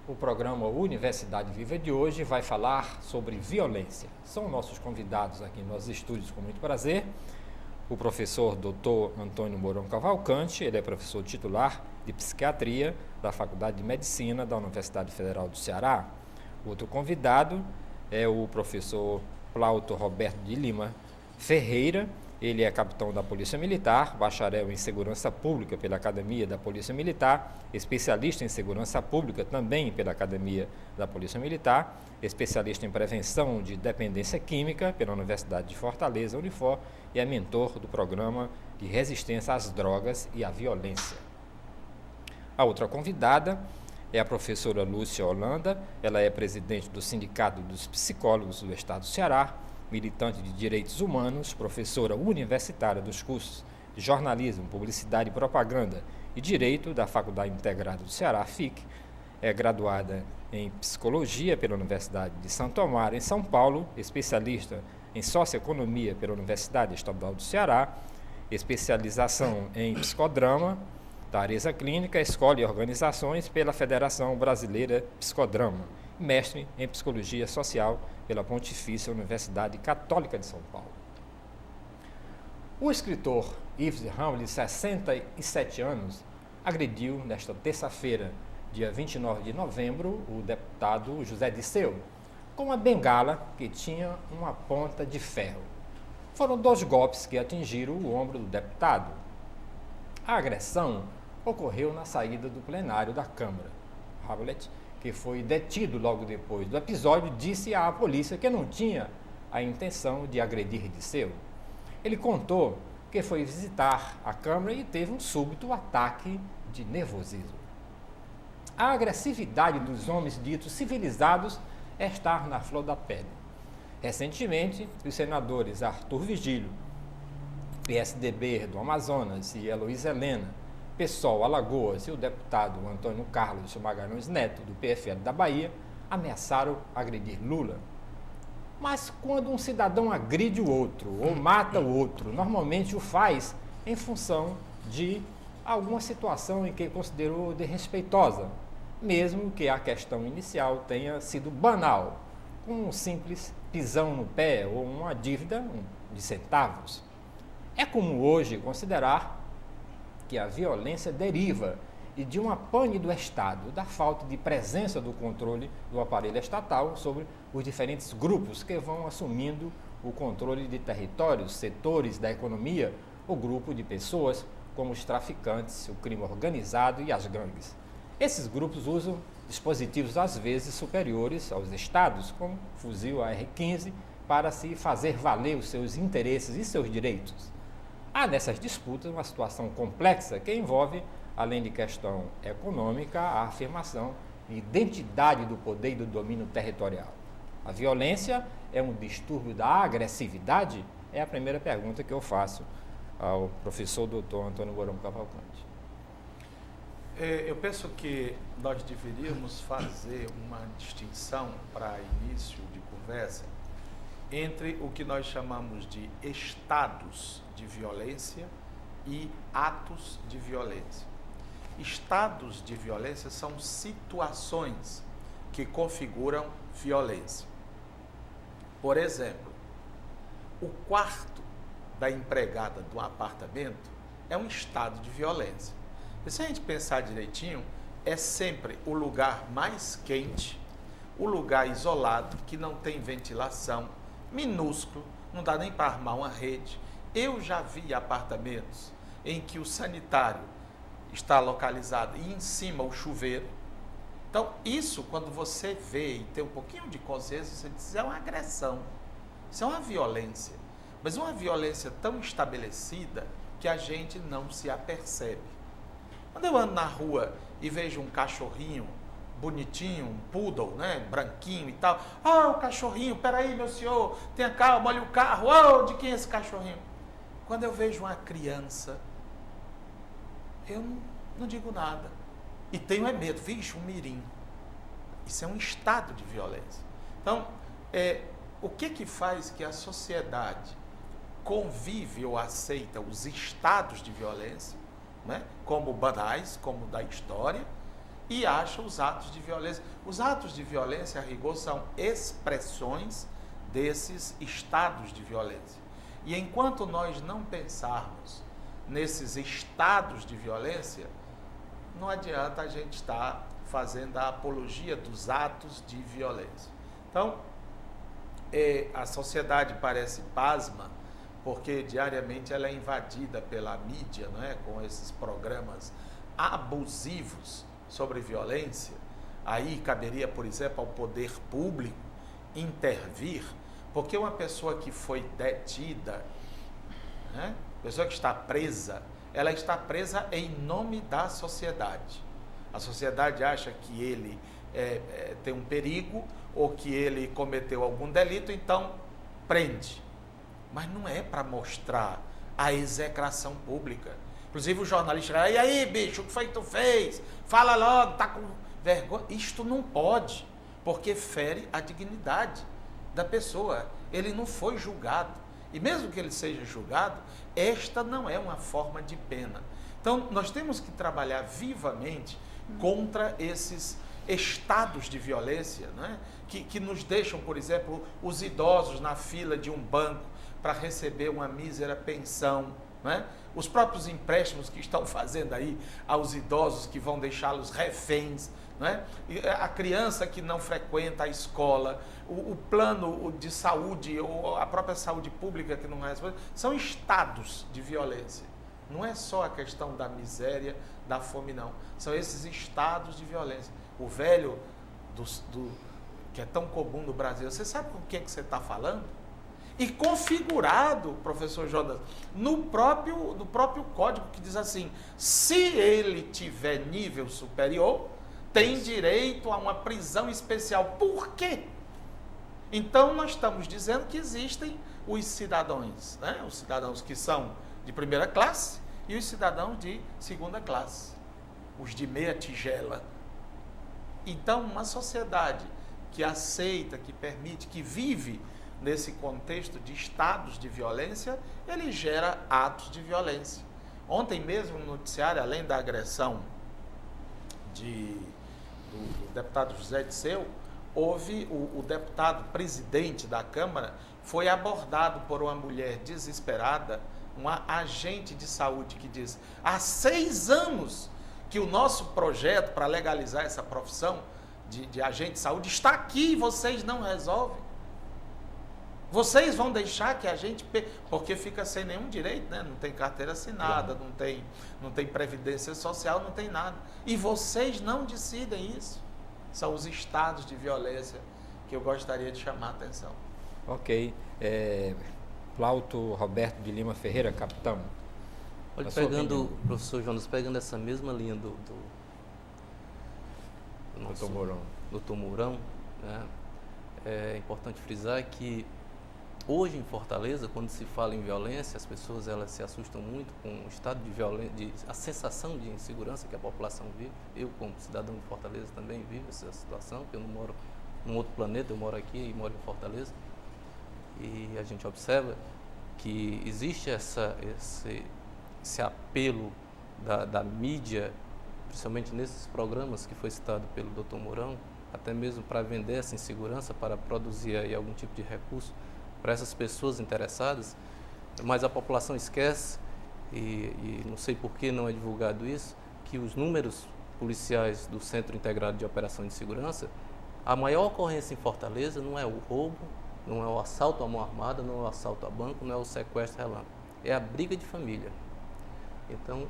O programa Universidade Viva de hoje vai falar sobre violência. São nossos convidados aqui nos estúdios com muito prazer. O professor Dr. Antônio Mourão Cavalcante, ele é professor titular de Psiquiatria da Faculdade de Medicina da Universidade Federal do Ceará. O outro convidado é o professor Plauto Roberto de Lima Ferreira. Ele é capitão da Polícia Militar, bacharel em Segurança Pública pela Academia da Polícia Militar, especialista em Segurança Pública também pela Academia da Polícia Militar, especialista em Prevenção de Dependência Química pela Universidade de Fortaleza, Unifor, e é mentor do Programa de Resistência às Drogas e à Violência. A outra convidada é a professora Lúcia Holanda. Ela é presidente do Sindicato dos Psicólogos do Estado do Ceará, militante de direitos humanos, professora universitária dos cursos de jornalismo, publicidade e propaganda e direito da Faculdade Integrada do Ceará, FIC. É graduada em psicologia pela Universidade de Santo Amaro, em São Paulo, especialista em socioeconomia pela Universidade Estadual do Ceará, especialização em psicodrama da Areza Clínica, Escola e Organizações pela Federação Brasileira Psicodrama, mestre em Psicologia Social pela Pontifícia Universidade Católica de São Paulo. O escritor Yves Raul, de 67 anos, agrediu nesta terça-feira, dia 29 de novembro, o deputado José Disseu, com uma bengala que tinha uma ponta de ferro. Foram 2 golpes que atingiram o ombro do deputado. A agressão ocorreu na saída do plenário da Câmara. Howlett, que foi detido logo depois do episódio, disse à polícia que não tinha a intenção de agredir Disseu. Ele contou que foi visitar a Câmara e teve um súbito ataque de nervosismo. A agressividade dos homens ditos civilizados está na flor da pele. Recentemente, os senadores Arthur Vigílio, PSDB do Amazonas, e Heloísa Helena, PSOL Alagoas, e o deputado Antônio Carlos Magalhães Neto, do PFL da Bahia, ameaçaram agredir Lula. Mas quando um cidadão agride o outro ou mata o outro, normalmente o faz em função de alguma situação em que considerou desrespeitosa, mesmo que a questão inicial tenha sido banal, como um simples pisão no pé ou uma dívida de centavos. É comum hoje considerar que a violência deriva de uma pane do Estado, da falta de presença do controle do aparelho estatal sobre os diferentes grupos que vão assumindo o controle de territórios, setores da economia ou grupo de pessoas, como os traficantes, o crime organizado e as gangues. Esses grupos usam dispositivos às vezes superiores aos estados, como fuzil AR-15, para se fazer valer os seus interesses e seus direitos. Há nessas disputas uma situação complexa que envolve, além de questão econômica, a afirmação de identidade do poder e do domínio territorial. A violência é um distúrbio da agressividade? É a primeira pergunta que eu faço ao professor Dr. Antônio Mourão Cavalcante. Eu penso que nós deveríamos fazer uma distinção para início de conversa entre o que nós chamamos de estados de violência e atos de violência. Estados de violência são situações que configuram violência. Por exemplo, o quarto da empregada do apartamento é um estado de violência. E se a gente pensar direitinho, é sempre o lugar mais quente, o lugar isolado, que não tem ventilação, minúsculo, não dá nem para armar uma rede. Eu já vi apartamentos em que o sanitário está localizado e em cima o chuveiro. Então, isso, quando você vê e tem um pouquinho de consciência, você diz, é uma agressão, isso é uma violência. Mas uma violência tão estabelecida que a gente não se apercebe. Quando eu ando na rua e vejo um cachorrinho bonitinho, um poodle, né, branquinho e tal. O cachorrinho, peraí, meu senhor, tenha calma, olha o carro, de quem é esse cachorrinho? Quando eu vejo uma criança, eu não digo nada. E tenho medo, vixe, um mirim. Isso é um estado de violência. Então, o que faz que a sociedade convive ou aceita os estados de violência, né, como banais, como da história, e acha os atos de violência. Os atos de violência, a rigor, são expressões desses estados de violência. E enquanto nós não pensarmos nesses estados de violência, não adianta a gente estar fazendo a apologia dos atos de violência. Então, a sociedade parece pasma, porque diariamente ela é invadida pela mídia, não é? Com esses programas abusivos sobre violência. Aí caberia, por exemplo, ao poder público intervir, porque uma pessoa que foi detida, né? Pessoa que está presa, ela está presa em nome da sociedade. A sociedade acha que ele tem um perigo ou que ele cometeu algum delito, então prende. Mas não é para mostrar a execração pública. Inclusive o jornalista, e aí, bicho, o que foi que tu fez? Fala logo, tá com vergonha. Isto não pode, porque fere a dignidade da pessoa. Ele não foi julgado. E mesmo que ele seja julgado, esta não é uma forma de pena. Então, nós temos que trabalhar vivamente contra esses estados de violência, né? que nos deixam, por exemplo, os idosos na fila de um banco para receber uma mísera pensão, né? Os próprios empréstimos que estão fazendo aí aos idosos que vão deixá-los reféns, né? A criança que não frequenta a escola, o plano de saúde, ou a própria saúde pública que não responde, são estados de violência. Não é só a questão da miséria, da fome, não. São esses estados de violência. O velho que é tão comum no Brasil, você sabe com o que você está falando? E configurado, professor Jonas, no próprio código que diz assim, se ele tiver nível superior, tem direito a uma prisão especial. Por quê? Então, nós estamos dizendo que existem os cidadãos, né? Os cidadãos que são de primeira classe e os cidadãos de segunda classe, os de meia tigela. Então, uma sociedade que aceita, que permite, que vive nesse contexto de estados de violência, ele gera atos de violência. Ontem mesmo no noticiário, além da agressão do deputado José Disseu, houve o deputado presidente da Câmara foi abordado por uma mulher desesperada, uma agente de saúde que diz, há 6 anos que o nosso projeto para legalizar essa profissão de agente de saúde está aqui e vocês não resolvem. Vocês vão deixar que a gente... Porque fica sem nenhum direito, né? Não tem carteira assinada, não tem previdência social, não tem nada. E vocês não decidem isso. São os estados de violência que eu gostaria de chamar a atenção. Ok. Plauto Roberto de Lima Ferreira, capitão. Olha, professor Jonas, pegando essa mesma linha do Dr. Mourão, né? É importante frisar que hoje em Fortaleza, quando se fala em violência, as pessoas elas se assustam muito com o estado de violência, a sensação de insegurança que a população vive. Eu, como cidadão de Fortaleza, também vivo essa situação, porque eu não moro num outro planeta, eu moro aqui e moro em Fortaleza. E a gente observa que existe esse apelo da mídia, principalmente nesses programas que foi citado pelo Dr. Mourão, até mesmo para vender essa insegurança, para produzir aí algum tipo de recurso para essas pessoas interessadas, mas a população esquece, e não sei por que não é divulgado isso, que os números policiais do Centro Integrado de Operação de Segurança, a maior ocorrência em Fortaleza não é o roubo, não é o assalto à mão armada, não é o assalto a banco, não é o sequestro relâmpago, é a briga de família. Então,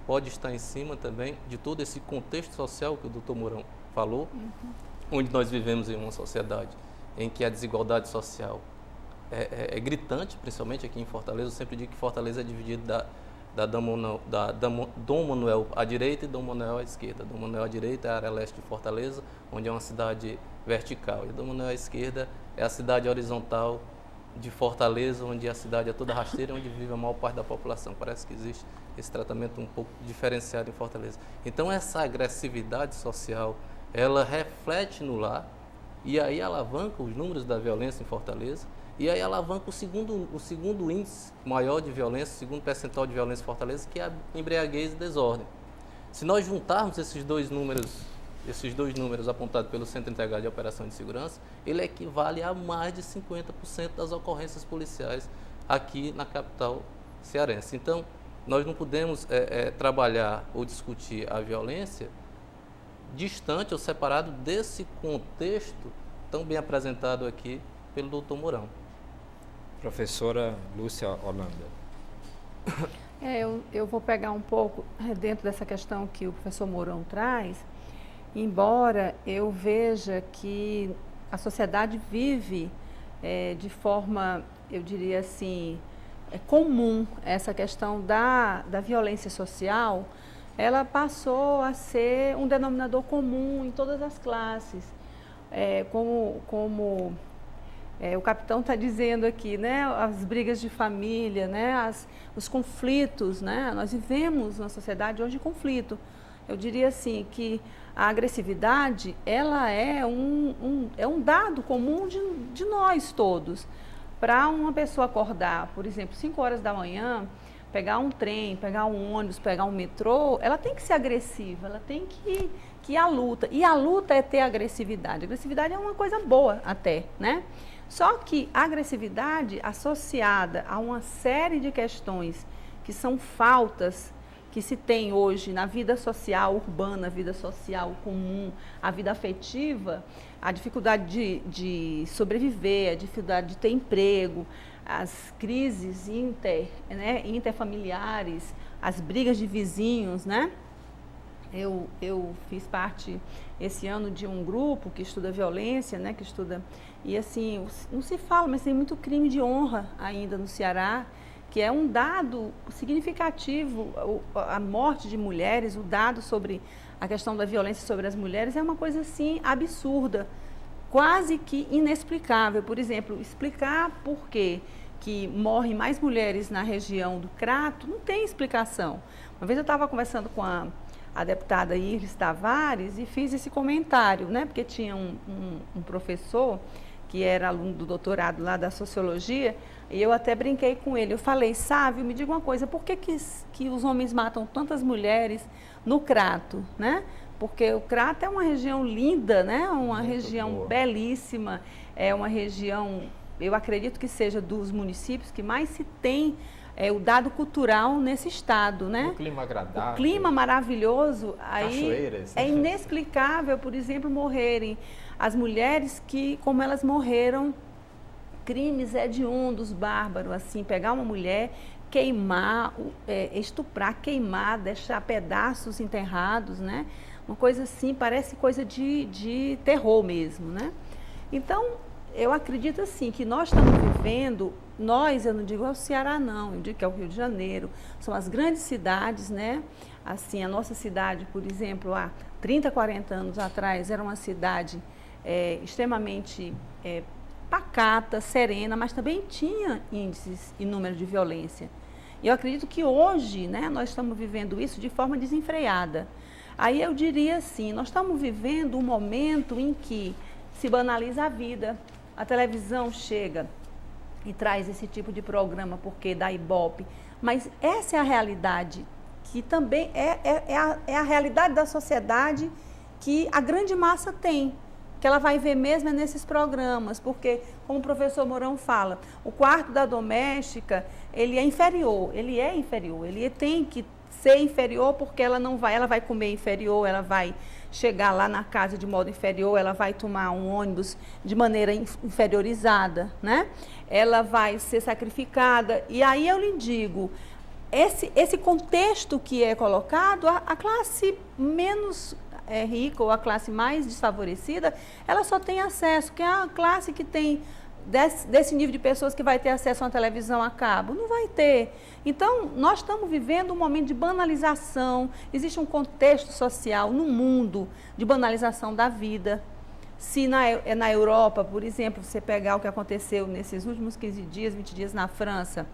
pode estar em cima também de todo esse contexto social que o Dr. Mourão falou, onde nós vivemos em uma sociedade em que a desigualdade social é gritante, principalmente aqui em Fortaleza. Eu sempre digo que Fortaleza é dividida Dom Manuel à direita e Dom Manuel à esquerda. Dom Manuel à direita é a área leste de Fortaleza, onde é uma cidade vertical, e Dom Manuel à esquerda é a cidade horizontal de Fortaleza, onde a cidade é toda rasteira, onde vive a maior parte da população. Parece que existe esse tratamento um pouco diferenciado em Fortaleza. Então, essa agressividade social, ela reflete no lar, e aí alavanca os números da violência em Fortaleza, e aí alavanca o segundo índice maior de violência, o segundo percentual de violência em Fortaleza, que é a embriaguez e desordem. Se nós juntarmos esses dois números esses dois números apontados pelo Centro Integrado de Operação de Segurança, ele equivale a mais de 50% das ocorrências policiais aqui na capital cearense. Então, nós não podemos trabalhar ou discutir a violência distante ou separado desse contexto tão bem apresentado aqui pelo doutor Mourão. Professora Lúcia Holanda. Eu vou pegar um pouco dentro dessa questão que o professor Mourão traz, embora eu veja que a sociedade vive de forma, eu diria assim, comum essa questão da violência social, ela passou a ser um denominador comum em todas as classes. Como o capitão está dizendo aqui, né, as brigas de família, né, os conflitos, né, nós vivemos uma sociedade hoje de conflito. Eu diria assim que a agressividade, ela é um dado comum de nós todos. Para uma pessoa acordar, por exemplo, 5 horas da manhã, pegar um trem, pegar um ônibus, pegar um metrô, ela tem que ser agressiva, ela tem que ir à luta. E a luta é ter agressividade. A agressividade é uma coisa boa até, né? Só que a agressividade associada a uma série de questões que são faltas que se tem hoje na vida social urbana, a vida social comum, a vida afetiva, a dificuldade de sobreviver, a dificuldade de ter emprego, as crises interfamiliares, as brigas de vizinhos, né? Eu fiz parte esse ano de um grupo que estuda violência, né? Que estuda, e assim, não se fala, mas tem muito crime de honra ainda no Ceará, que é um dado significativo. A morte de mulheres, o dado sobre a questão da violência sobre as mulheres é uma coisa assim absurda, quase que inexplicável. Por exemplo, explicar por que morrem mais mulheres na região do Crato não tem explicação. Uma vez eu estava conversando com a deputada Iris Tavares e fiz esse comentário, né? Porque tinha um professor que era aluno do doutorado lá da sociologia, e eu até brinquei com ele. Eu falei, Sávio, me diga uma coisa, por que os homens matam tantas mulheres no Crato, né? Porque o Crato é uma região linda, né? Uma muito região boa, belíssima, é uma região, eu acredito que seja dos municípios que mais se tem o dado cultural nesse estado, né? Um clima agradável. O clima maravilhoso, aí cachoeiras. É inexplicável, por exemplo, morrerem as mulheres que, como elas morreram, crimes hediondos, bárbaros, assim, pegar uma mulher, queimar, estuprar, queimar, deixar pedaços enterrados, né? Uma coisa assim, parece coisa de terror mesmo, né? Então, eu acredito assim, que nós estamos vivendo, eu não digo é o Ceará não, eu digo que é o Rio de Janeiro, são as grandes cidades, né? Assim, a nossa cidade, por exemplo, há 30, 40 anos atrás, era uma cidade extremamente pacata, serena, mas também tinha índices e número de violência. E eu acredito que hoje, né, nós estamos vivendo isso de forma desenfreada. Aí eu diria assim, nós estamos vivendo um momento em que se banaliza a vida. A televisão chega e traz esse tipo de programa porque dá ibope, mas essa é a realidade, que também é a realidade da sociedade que a grande massa tem, que ela vai ver mesmo nesses programas, porque, como o professor Mourão fala, o quarto da doméstica, ele tem que ser inferior porque ela vai comer inferior, ela vai chegar lá na casa de modo inferior, ela vai tomar um ônibus de maneira inferiorizada, né? Ela vai ser sacrificada. E aí eu lhe digo, esse contexto que é colocado, a classe menos rica ou a classe mais desfavorecida, ela só tem acesso, que é a classe que tem desse nível de pessoas que vai ter acesso a uma televisão a cabo, não vai ter. Então, nós estamos vivendo um momento de banalização, existe um contexto social no mundo de banalização da vida. Se na Europa, por exemplo, você pegar o que aconteceu nesses últimos 15 dias, 20 dias na França,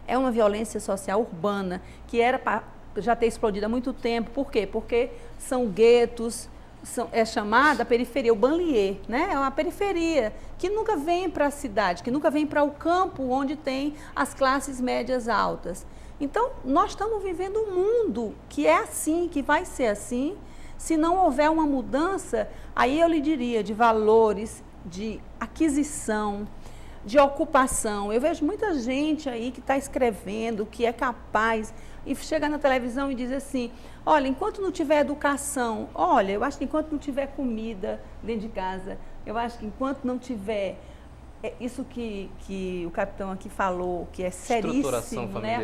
é uma violência social urbana que era para já ter explodido há muito tempo. Por quê? Porque são guetos, é chamada periferia, o banlieue, né? É uma periferia que nunca vem para a cidade, que nunca vem para o campo onde tem as classes médias altas. Então, nós estamos vivendo um mundo que é assim, que vai ser assim, Se não houver uma mudança, aí eu lhe diria, de valores, de aquisição, de ocupação. Eu vejo muita gente aí que está escrevendo, que é capaz, e chega na televisão e diz assim, olha, enquanto não tiver educação, olha, eu acho que enquanto não tiver comida dentro de casa, eu acho que enquanto não tiver isso que o capitão aqui falou, que é seríssimo, né?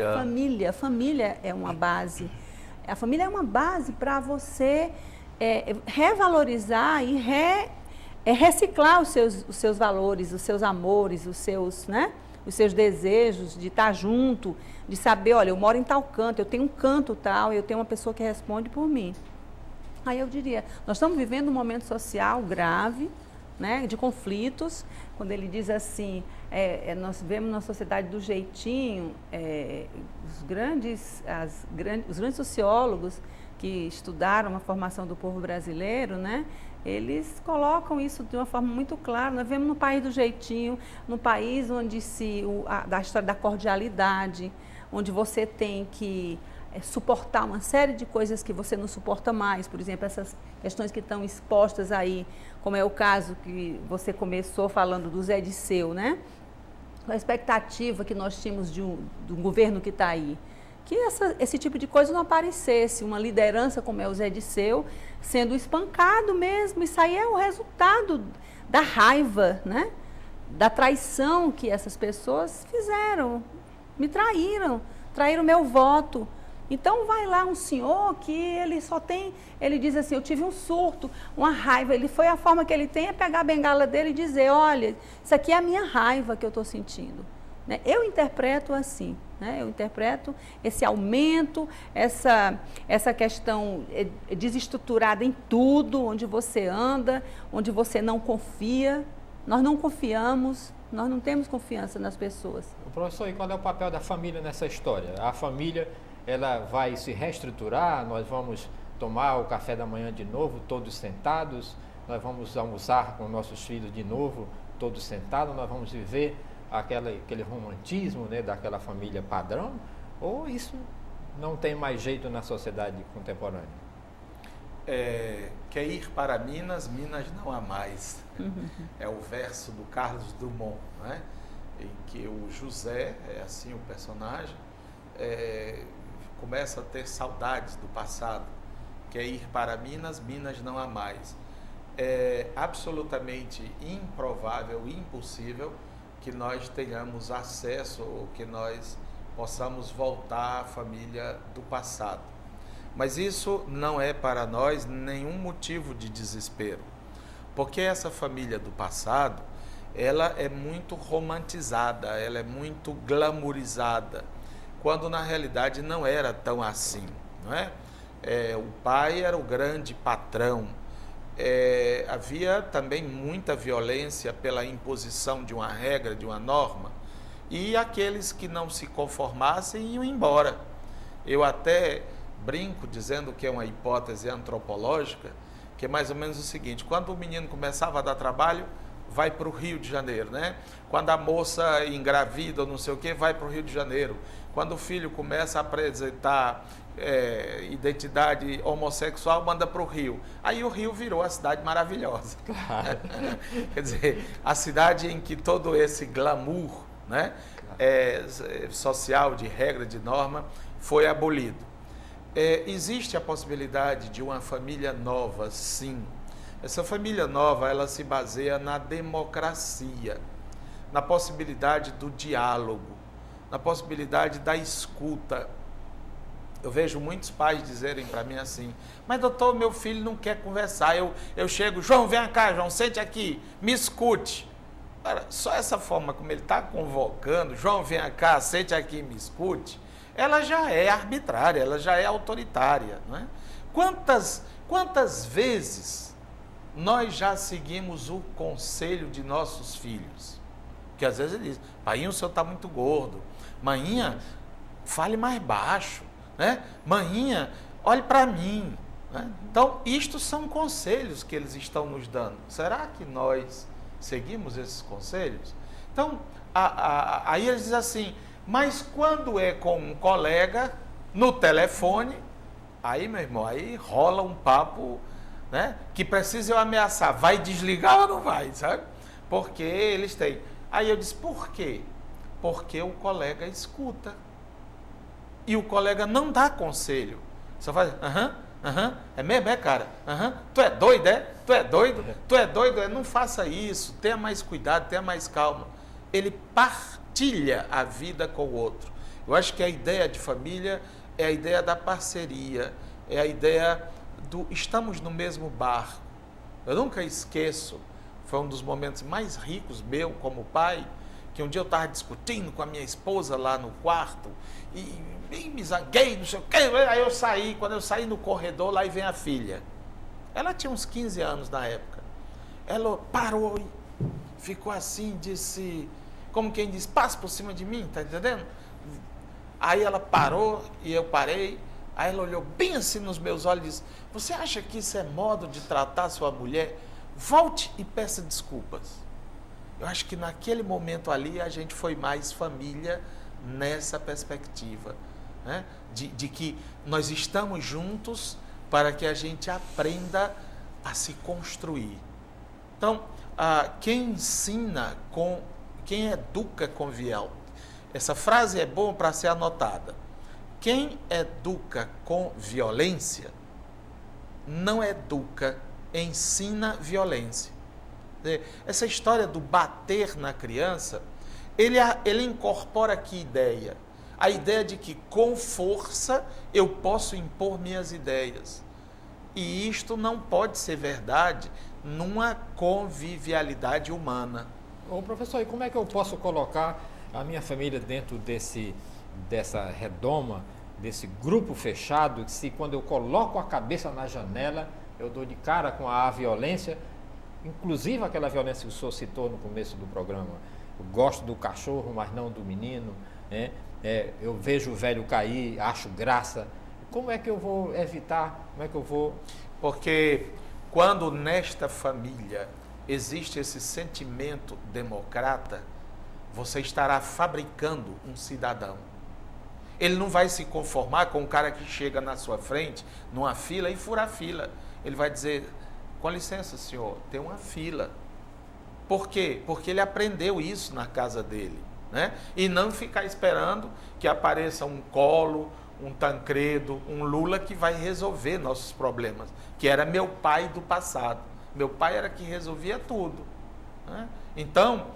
A família é uma base. A família é uma base para você revalorizar e reciclar os seus valores, os seus amores, os seus desejos de estar junto, de saber, olha, eu moro em tal canto, eu tenho um canto tal, eu tenho uma pessoa que responde por mim. Aí eu diria, nós estamos vivendo um momento social grave, né, de conflitos, quando ele diz assim, nós vivemos na sociedade do jeitinho, os grandes sociólogos que estudaram a formação do povo brasileiro, né, eles colocam isso de uma forma muito clara. Nós vivemos no país do jeitinho, no país onde da história da cordialidade, onde você tem que suportar uma série de coisas que você não suporta mais, por exemplo, essas questões que estão expostas aí, como é o caso que você começou falando do Zé Disseu, né? A expectativa que nós tínhamos do governo que está aí, que esse tipo de coisa não aparecesse, uma liderança como é o Zé Disseu, sendo espancado mesmo, isso aí é o resultado da raiva, né? Da traição que essas pessoas fizeram, me traíram meu voto. Então vai lá um senhor que ele diz assim, eu tive um surto, uma raiva, a forma que ele tem é pegar a bengala dele e dizer, olha, isso aqui é a minha raiva que eu estou sentindo. Né? Eu interpreto assim, né? Eu interpreto esse aumento, essa questão desestruturada em tudo, onde você anda, onde você não confia, nós não confiamos, nós não temos confiança nas pessoas. Professor, e qual é o papel da família nessa história? A família, ela vai se reestruturar, nós vamos tomar o café da manhã de novo, todos sentados, nós vamos almoçar com nossos filhos de novo, todos sentados, nós vamos viver aquele romantismo, né, daquela família padrão, ou isso não tem mais jeito na sociedade contemporânea? Quer ir para Minas, Minas não há mais. É o verso do Carlos Drummond, né? Em que o José, é assim o personagem, começa a ter saudades do passado. Quer ir para Minas, Minas não há mais. É absolutamente improvável, impossível que nós tenhamos acesso ou que nós possamos voltar à família do passado. Mas isso não é para nós nenhum motivo de desespero, porque essa família do passado, ela é muito romantizada, ela é muito glamourizada, quando na realidade não era tão assim, não é? O pai era o grande patrão, havia também muita violência pela imposição de uma regra, de uma norma, e aqueles que não se conformassem iam embora. Eu até brinco dizendo que é uma hipótese antropológica, que é mais ou menos o seguinte: quando o menino começava a dar trabalho, vai para o Rio de Janeiro, né? Quando a moça engravida ou não sei o que, vai para o Rio de Janeiro. Quando o filho começa a apresentar identidade homossexual, manda para o Rio. Aí o Rio virou a cidade maravilhosa. Claro. Quer dizer, a cidade em que todo esse glamour, né, social, de regra, de norma, foi abolido. Existe a possibilidade de uma família nova, sim. Essa família nova, ela se baseia na democracia, na possibilidade do diálogo, na possibilidade da escuta. Eu vejo muitos pais dizerem para mim assim: mas doutor, meu filho não quer conversar. Eu chego, João, vem cá, João, sente aqui, me escute. Cara, só essa forma como ele está convocando, João, vem cá, sente aqui, me escute, ela já é arbitrária, ela já é autoritária, não é? Quantas vezes nós já seguimos o conselho de nossos filhos? Porque às vezes ele diz: painho, o senhor está muito gordo. Maninha, fale mais baixo, né? Maninha, olhe para mim, né? Então, isto são conselhos que eles estão nos dando. Será que nós seguimos esses conselhos? Então, aí eles dizem assim: mas quando é com um colega, no telefone, Aí, meu irmão, aí rola um papo, né? Que precisa eu ameaçar. Vai desligar ou não vai, sabe? Porque eles têm. Aí eu disse, por quê? Porque o colega escuta. E o colega não dá conselho. Só faz, é mesmo, cara? Tu é doido, é? Tu é doido? Tu é doido? Não faça isso, tenha mais cuidado, tenha mais calma. Ele partilha a vida com o outro. Eu acho que a ideia de família é a ideia da parceria, é a ideia do estamos no mesmo barco. Eu nunca esqueço, foi um dos momentos mais ricos meu como pai, que um dia eu estava discutindo com a minha esposa lá no quarto e me zanguei, não sei o quê. Aí eu saí, quando eu saí no corredor, lá e vem a filha. Ela tinha uns 15 anos na época. Ela parou e ficou assim, disse, como quem diz, passa por cima de mim, tá entendendo? Aí ela parou e eu parei. Aí ela olhou bem assim nos meus olhos e disse, você acha que isso é modo de tratar sua mulher? Volte e peça desculpas. Eu acho que naquele momento ali a gente foi mais família nessa perspectiva, né? De que nós estamos juntos para que a gente aprenda a se construir. Então, quem ensina quem educa com violência, essa frase é boa para ser anotada. Quem educa com violência não educa, ensina violência. Essa história do bater na criança, ele incorpora que ideia? A ideia de que com força eu posso impor minhas ideias. E isto não pode ser verdade numa convivialidade humana. Ô professor, e como é que eu posso colocar a minha família dentro dessa redoma, desse grupo fechado, que se quando eu coloco a cabeça na janela, eu dou de cara com a violência, inclusive aquela violência que o senhor citou no começo do programa. Eu gosto do cachorro, mas não do menino, né? Eu vejo o velho cair, acho graça. Como é que eu vou evitar? Como é que eu vou... Porque quando nesta família existe esse sentimento democrata, você estará fabricando um cidadão. Ele não vai se conformar com o cara que chega na sua frente, numa fila, e fura a fila. Ele vai dizer, com licença, senhor, tem uma fila. Por quê? Porque ele aprendeu isso na casa dele, né? E não ficar esperando que apareça um Collor, um Tancredo, um Lula que vai resolver nossos problemas, que era meu pai do passado. Meu pai era que resolvia tudo, né? Então,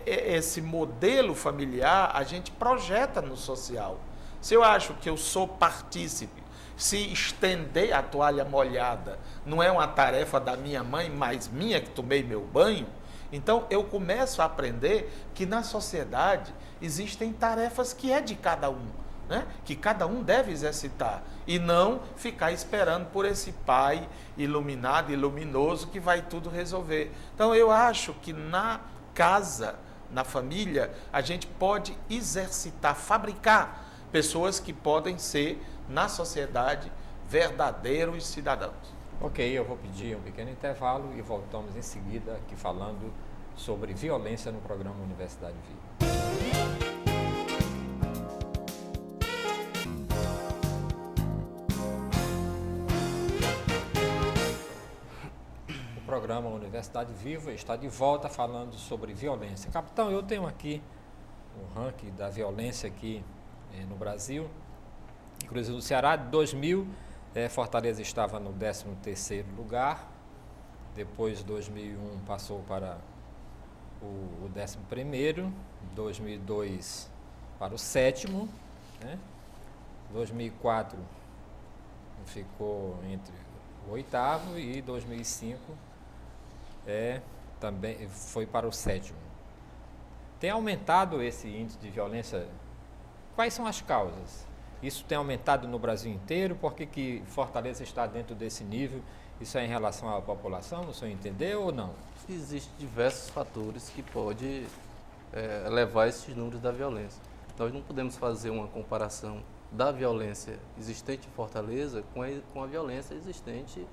esse modelo familiar a gente projeta no social. Se eu acho que eu sou partícipe, se estender a toalha molhada não é uma tarefa da minha mãe, mas minha que tomei meu banho, então eu começo a aprender que na sociedade existem tarefas que é de cada um, né? Que cada um deve exercitar e não ficar esperando por esse pai iluminado e luminoso que vai tudo resolver. Então eu acho que na casa, na família, a gente pode exercitar, fabricar pessoas que podem ser na sociedade verdadeiros cidadãos. Ok, eu vou pedir um pequeno intervalo e voltamos em seguida aqui falando sobre violência no programa Universidade Viva. O programa Universidade Viva está de volta falando sobre violência. Capitão, eu tenho aqui um ranking da violência aqui no Brasil. Inclusive no Ceará, de 2000, Fortaleza estava no 13º lugar. Depois, 2001, passou para o 11º. 2002 para o 7º. Né? 2004 ficou entre o 8º e 2005 também foi para o 7º. Tem aumentado esse índice de violência? Quais são as causas? Isso tem aumentado no Brasil inteiro? Por que Fortaleza está dentro desse nível? Isso é em relação à população, no seu entender, ou não? Existem diversos fatores que podem levar a esses números da violência. Nós não podemos fazer uma comparação da violência existente em Fortaleza com a violência existente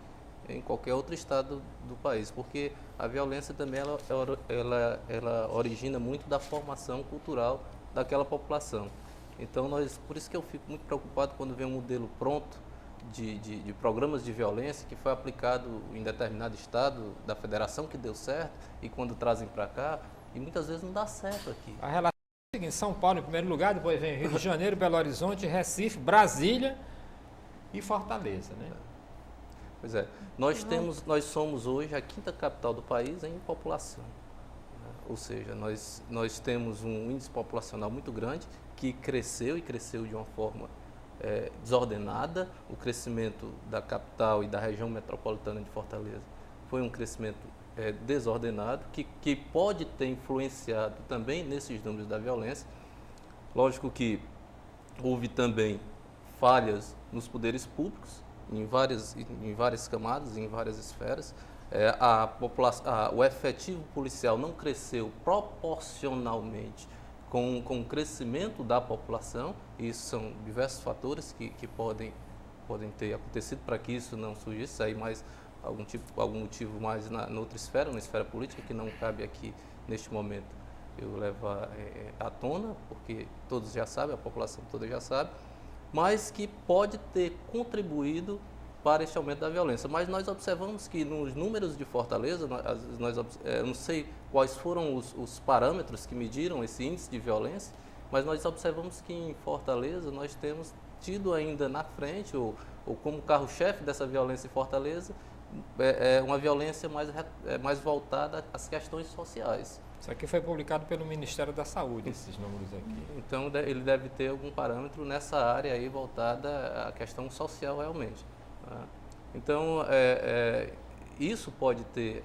em qualquer outro estado do país, porque a violência também ela origina muito da formação cultural daquela população. Então, por isso que eu fico muito preocupado quando vem um modelo pronto, de programas de violência que foi aplicado em determinado estado da federação que deu certo e quando trazem para cá, e muitas vezes não dá certo aqui. A relação é a seguinte: São Paulo em primeiro lugar, depois vem Rio de Janeiro, Belo Horizonte, Recife, Brasília e Fortaleza, né? Pois é, nós somos hoje a 5ª capital do país em população, né? Ou seja, nós temos um índice populacional muito grande que cresceu e cresceu de uma forma desordenada. O crescimento da capital e da região metropolitana de Fortaleza foi um crescimento desordenado que pode ter influenciado também nesses números da violência. Lógico que houve também falhas nos poderes públicos, em várias camadas, em várias esferas. O efetivo policial não cresceu proporcionalmente com o crescimento da população, e isso são diversos fatores que podem ter acontecido para que isso não surgisse, aí mais algum motivo mais na outra esfera, na esfera política, que não cabe aqui neste momento eu levar à tona, porque todos já sabem, a população toda já sabe, mas que pode ter contribuído para este aumento da violência. Mas nós observamos que nos números de Fortaleza, eu não sei quais foram os parâmetros que mediram esse índice de violência, mas nós observamos que em Fortaleza nós temos tido ainda na frente, ou como carro-chefe dessa violência em Fortaleza, uma violência mais voltada às questões sociais. Isso aqui foi publicado pelo Ministério da Saúde, esses números aqui. Então, ele deve ter algum parâmetro nessa área aí voltada à questão social realmente. Tá? Então, isso pode ter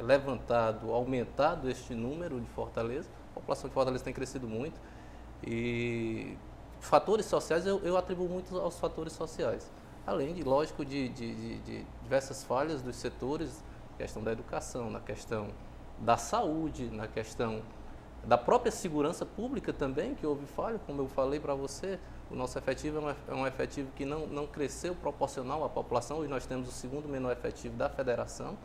levantado, aumentado este número de Fortaleza. A população de Fortaleza tem crescido muito e fatores sociais eu atribuo muito aos fatores sociais. Além de, lógico, de diversas falhas dos setores, na questão da educação, na questão da saúde, na questão da própria segurança pública também, que houve falha, como eu falei para você, o nosso efetivo é um efetivo que não cresceu proporcional à população, e nós temos o segundo menor efetivo da federação.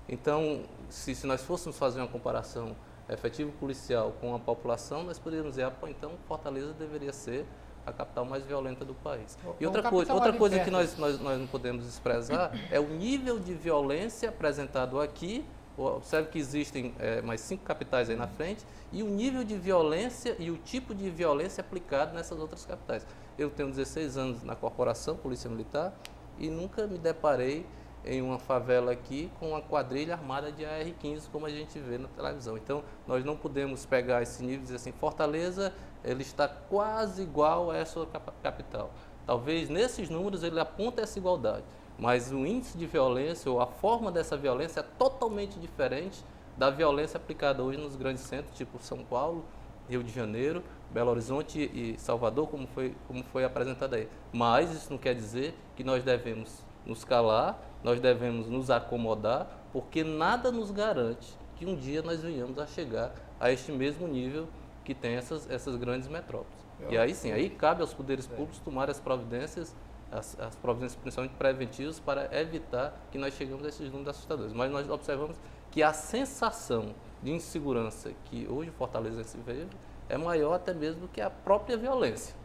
Então, se nós fôssemos fazer uma comparação efetivo policial com a população, nós poderíamos dizer, então Fortaleza deveria ser a capital mais violenta do país. E outra coisa que nós não podemos desprezar é o nível de violência apresentado aqui. Observe que existem mais 5 capitais aí na frente, e o nível de violência e o tipo de violência aplicado nessas outras capitais. Eu tenho 16 anos na corporação, Polícia Militar, e nunca me deparei em uma favela aqui com uma quadrilha armada de AR-15, como a gente vê na televisão. Então, nós não podemos pegar esse nível e dizer assim, Fortaleza, ele está quase igual a essa capital. Talvez nesses números ele aponte essa igualdade, mas o índice de violência ou a forma dessa violência é totalmente diferente da violência aplicada hoje nos grandes centros, tipo São Paulo, Rio de Janeiro, Belo Horizonte e Salvador, como foi apresentado aí. Mas isso não quer dizer que nós devemos nos calar, nós devemos nos acomodar, porque nada nos garante que um dia nós venhamos a chegar a este mesmo nível que tem essas grandes metrópoles. E aí sim, aí cabe aos poderes públicos tomar as providências, as providências principalmente preventivas, para evitar que nós cheguemos a esses números assustadores. Mas nós observamos que a sensação de insegurança que hoje Fortaleza se vive é maior até mesmo do que a própria violência,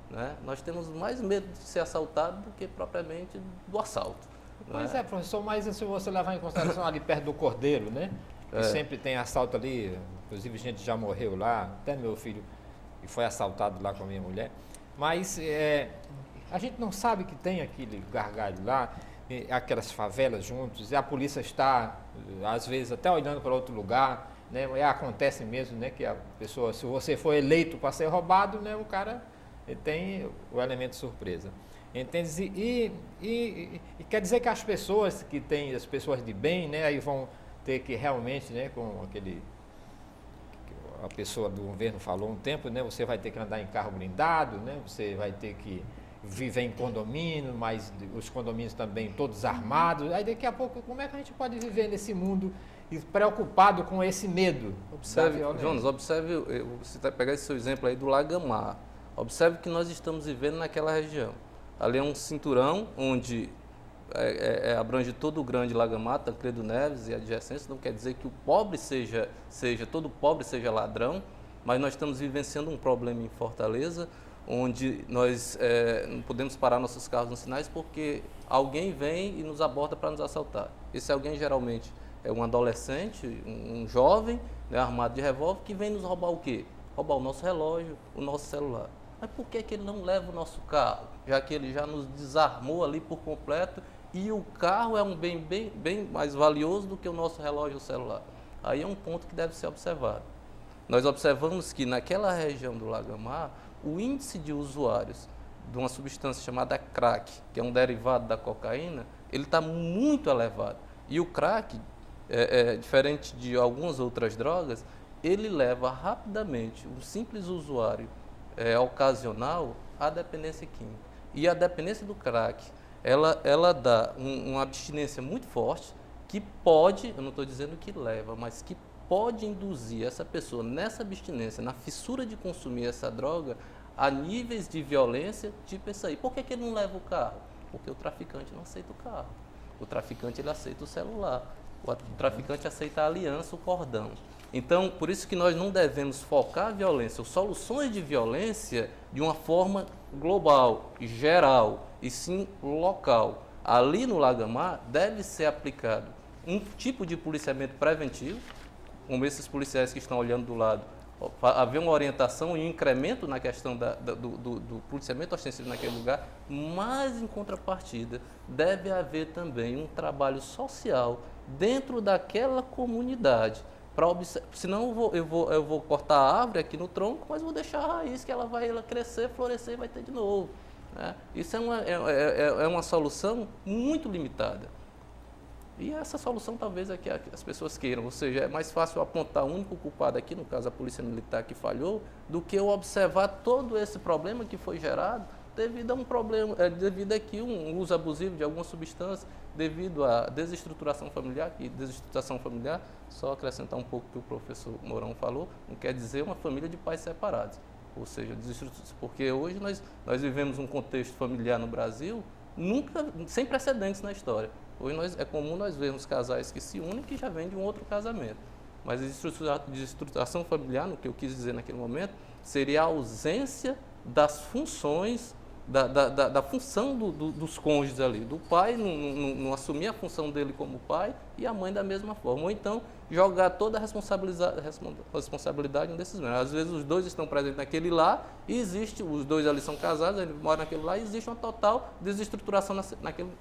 né? Nós temos mais medo de ser assaltado do que propriamente do assalto. Pois é, professor, mas se você levar em consideração ali perto do Cordeiro, né? Que sempre tem assalto ali, inclusive gente já morreu lá, até meu filho e foi assaltado lá com a minha mulher. Mas a gente não sabe que tem aquele gargalho lá, aquelas favelas juntos, e a polícia está, às vezes, até olhando para outro lugar, né? Acontece mesmo, né, que a pessoa, se você for eleito para ser roubado, né, o cara tem o elemento surpresa. Entende? E quer dizer que as pessoas que têm, as pessoas de bem, né, aí vão ter que realmente, né, com aquele, a pessoa do governo falou um tempo, né, você vai ter que andar em carro blindado, né, você vai ter que viver em condomínio, mas os condomínios também todos armados. Aí daqui a pouco, como é que a gente pode viver nesse mundo preocupado com esse medo? Observe, Jonas, você vai pegar esse seu exemplo aí do Lagamar. Observe que nós estamos vivendo naquela região. Ali é um cinturão onde abrange todo o grande Lagamar, Tancredo Neves e adjacências. Não quer dizer que o pobre todo pobre seja ladrão, mas nós estamos vivenciando um problema em Fortaleza, onde nós não podemos parar nossos carros nos sinais porque alguém vem e nos aborda para nos assaltar. Esse alguém geralmente é um adolescente, um jovem, né, armado de revólver, que vem nos roubar o quê? Roubar o nosso relógio, o nosso celular. Mas por que ele não leva o nosso carro? Já que ele já nos desarmou ali por completo e o carro é um bem mais valioso do que o nosso relógio ou celular. Aí é um ponto que deve ser observado. Nós observamos que naquela região do Lagamar, o índice de usuários de uma substância chamada crack, que é um derivado da cocaína, ele está muito elevado. E o crack, diferente de algumas outras drogas, ele leva rapidamente um simples usuário ocasional à dependência química. E a dependência do crack, ela dá uma abstinência muito forte, que pode, eu não estou dizendo que leva, mas que pode induzir essa pessoa nessa abstinência, na fissura de consumir essa droga, a níveis de violência, tipo isso aí. Por que ele não leva o carro? Porque o traficante não aceita o carro. O traficante, ele aceita o celular. O traficante aceita a aliança, o cordão. Então, por isso que nós não devemos focar a violência, ou soluções de violência, de uma forma global, geral, e sim local. Ali no Lagamar, deve ser aplicado um tipo de policiamento preventivo, como esses policiais que estão olhando do lado, haver uma orientação e um incremento na questão do policiamento ostensivo naquele lugar, mas, em contrapartida, deve haver também um trabalho social dentro daquela comunidade. Senão eu vou cortar a árvore aqui no tronco, mas vou deixar a raiz que ela vai crescer, florescer e vai ter de novo. Né? Isso é uma solução muito limitada. E essa solução talvez é que as pessoas queiram, ou seja, é mais fácil apontar o único culpado aqui, no caso a Polícia Militar que falhou, do que eu observar todo esse problema que foi gerado devido a um problema, devido aqui um uso abusivo de alguma substância, devido à desestruturação familiar, e desestruturação familiar, só acrescentar um pouco o que o professor Mourão falou, não quer dizer uma família de pais separados, ou seja, porque hoje nós vivemos um contexto familiar no Brasil sem precedentes na história. Hoje é comum nós vermos casais que se unem que já vêm de um outro casamento. Mas a desestruturação familiar, no que eu quis dizer naquele momento, seria a ausência das funções, da função dos cônjuges ali. Do pai não assumir a função dele como pai e a mãe da mesma forma. Ou então jogar toda a responsabilidade desses membros. Às vezes os dois estão presentes naquele lar e os dois ali são casados, eles moram naquele lar e existe uma total desestruturação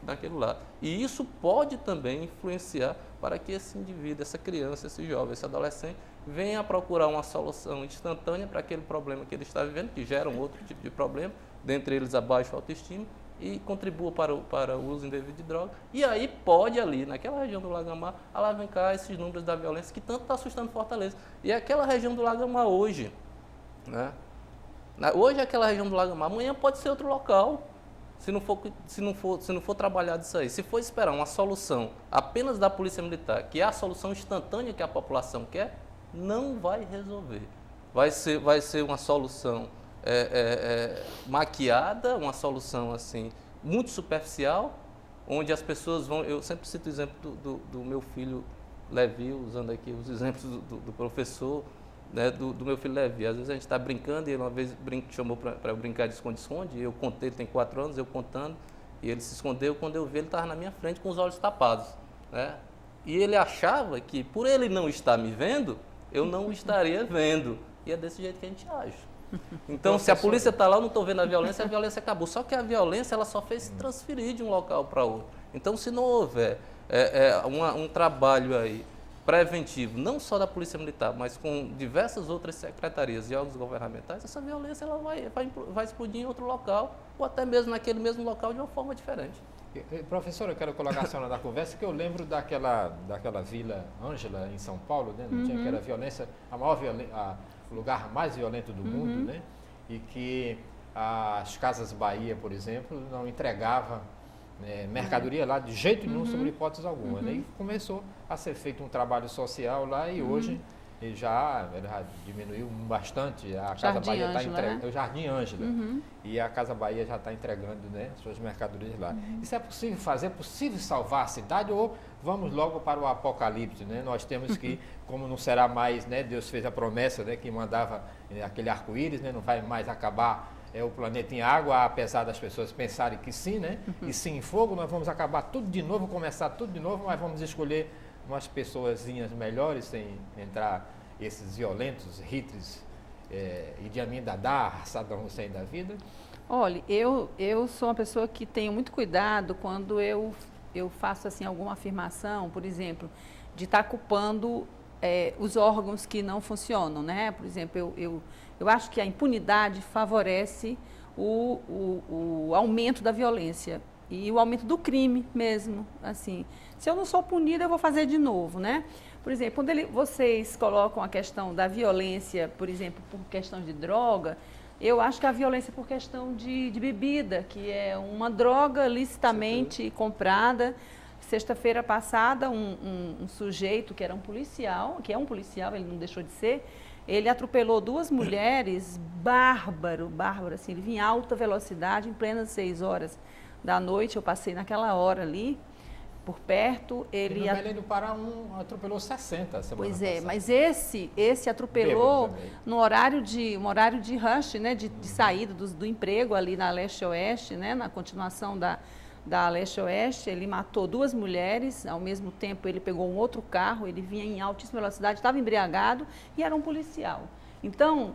naquele lar. E isso pode também influenciar para que esse indivíduo, essa criança, esse jovem, esse adolescente, venha a procurar uma solução instantânea para aquele problema que ele está vivendo, que gera um outro tipo de problema, dentre eles a baixa autoestima, e contribua para o uso indevido de droga. E aí pode ali, naquela região do Lagamar, alavancar esses números da violência que tanto está assustando Fortaleza. E aquela região do Lagamar hoje, né? Hoje é aquela região do Lagamar, amanhã pode ser outro local, se não for trabalhado isso aí. Se for esperar uma solução apenas da Polícia Militar, que é a solução instantânea que a população quer, não vai resolver. Vai ser uma solução maquiada, uma solução assim muito superficial, onde as pessoas vão. Eu sempre cito o exemplo do meu filho Levi, usando aqui os exemplos do professor, né, do meu filho Levi. Às vezes a gente está brincando e ele uma vez chamou para eu brincar de esconde-esconde, eu contei, ele tem 4 anos, eu contando, e ele se escondeu. Quando eu vi, ele estava na minha frente com os olhos tapados, né? E ele achava que por ele não estar me vendo, eu não o estaria vendo. E é desse jeito que a gente age. Então, se a polícia está lá, eu não estou vendo a violência acabou. Só que a violência ela só fez se transferir de um local para outro. Então, se não houver um trabalho aí preventivo, não só da Polícia Militar, mas com diversas outras secretarias e órgãos governamentais, essa violência ela vai explodir em outro local, ou até mesmo naquele mesmo local de uma forma diferente. Professor, eu quero colocar a senhora na conversa, que eu lembro daquela Vila Ângela, em São Paulo, né? Não tinha, que era violência, o lugar mais violento do mundo, né? E que as Casas Bahia, por exemplo, não entregavam mercadoria lá de jeito nenhum, sobre hipótese alguma. Né? E começou a ser feito um trabalho social lá e hoje ele já diminuiu bastante. A Casa Bahia está entregando, o Jardim Ângela, e a Casa Bahia já está entregando, né, suas mercadorias lá. Isso é possível fazer? É possível salvar a cidade ou vamos logo para o apocalipse? Né? Nós temos que, como não será mais, né, Deus fez a promessa, né, que mandava aquele arco-íris, né, não vai mais acabar o planeta em água, apesar das pessoas pensarem que sim, né? E sim em fogo, nós vamos acabar tudo de novo, começar tudo de novo, mas vamos escolher umas pessoazinhas melhores, sem entrar esses violentos, Hitler, Idi Amin Dada, Saddam Hussein da vida? Olha, eu sou uma pessoa que tenho muito cuidado quando eu faço assim alguma afirmação, por exemplo, de estar culpando os órgãos que não funcionam, né? Por exemplo, eu acho que a impunidade favorece o aumento da violência e o aumento do crime mesmo, assim. Se eu não sou punida, eu vou fazer de novo, né? Por exemplo, quando vocês colocam a questão da violência, por exemplo, por questão de droga, eu acho que a violência por questão de bebida, que é uma droga licitamente comprada. Sexta-feira passada, um sujeito que era um policial, ele não deixou de ser, ele atropelou 2 mulheres, bárbaro, assim, ele vinha em alta velocidade, em plenas 6 horas da noite, eu passei naquela hora ali, por perto. E no Belém do Pará, atropelou 60 semana Pois passada. Mas esse atropelou no horário de rush, né, de saída do emprego ali na Leste-Oeste, né, na continuação da Leste-Oeste. Ele matou 2 mulheres, ao mesmo tempo ele pegou um outro carro, ele vinha em altíssima velocidade, estava embriagado e era um policial. Então,